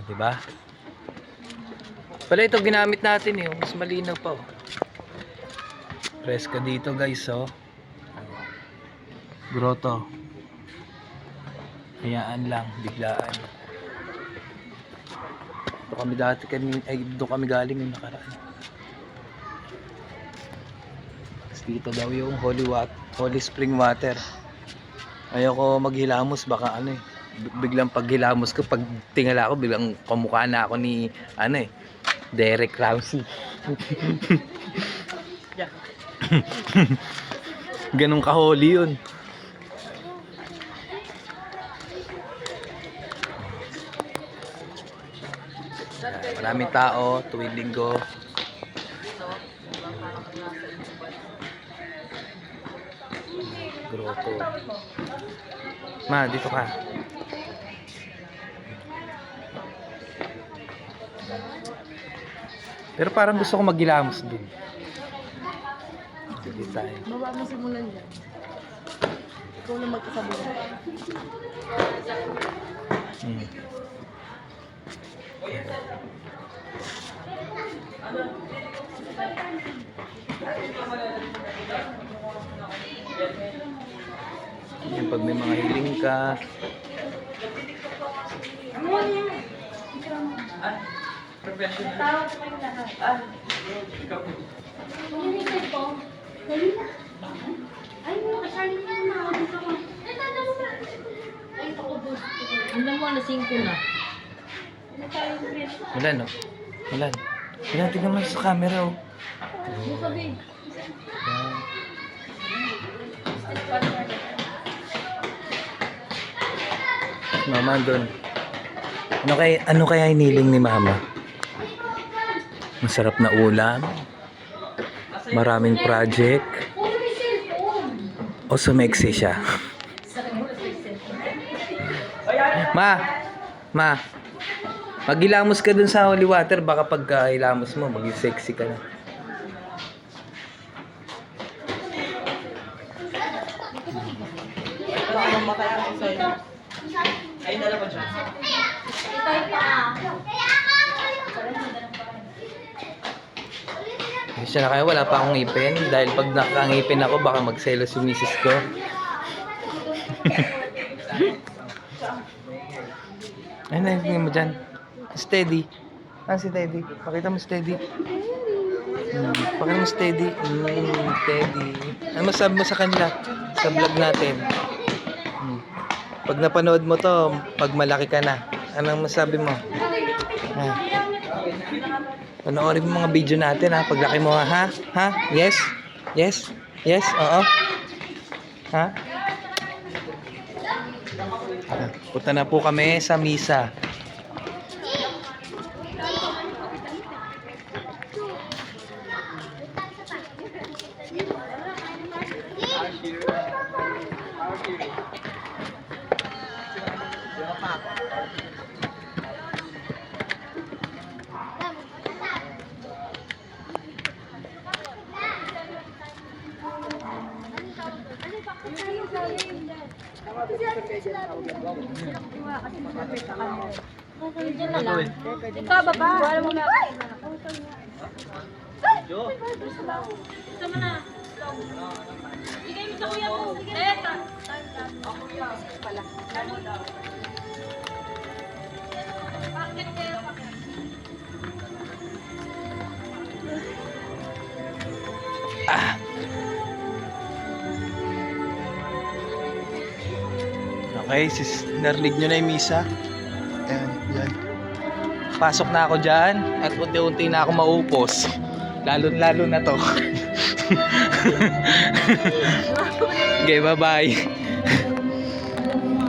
Diba? Pala ito ginamit natin eh. Mas malinaw pa oh. Preska dito guys oh. Grotto. Hayaan lang, biglaan. Doon kami galing yung nakaraan. Tapos dito daw yung holy spring water. Ayoko maghilamos, baka ano eh. Biglang paghilamos ko, pag tingala ko, biglang kamukha na ako ni ano eh, Derek Ramsey. Ganun ka-holy yun. Maraming tao tuwing linggo. Grotto. Ma, dito ka. Pero parang gusto ko maghilamos dun. Sige tayo. Baba mo simulan dyan. Ikaw na magkasabuhan. Yan, pag may mga hiling ka. Tawag sa kayong lahat. Ulitin po. Dali na. Ay, mga kasali na na. Ay, tanda mo na. Ay, paubos. Hanggang mo na 5 na. Ano tayo ulit? Wala no? Wala. Wala, tignan mo sa camera oh. Ano sabi? Yan. Mama doon. Ano kaya hiniling ni mama? Masarap na ulam. Maraming project. O sumeksi siya. Ma. Maghilamos ka dun sa holy water, baka pagka hilamos mo, maging sexy ka na. Siya na kaya wala pa akong ngipin dahil pag nakangipin ako baka magselos yung misis ko. Ay, naiingin mo dyan. Steady. Si Teddy. Pakita mo steady. Pakita mo steady. Steady. Ano masabi mo sa kanila? Sa vlog natin. Pag napanood mo to, pag malaki ka na, anong masabi mo? Panoorin mo mga video natin ha. Paglaki mo ha. Ha? Yes? Yes? Yes? Oo? Ha? Punta na po kami sa misa. Diyan na lang. Ikaw, baba. Wala mo na. Sama na. Bigay mo sa kuya mo. Teta. Pala. Bakit kayo? Okay, narinig nyo na yung misa. Ayan, yan. Pasok na ako dyan at unti-unti na ako maupos. Lalo na to. Okay, bye-bye.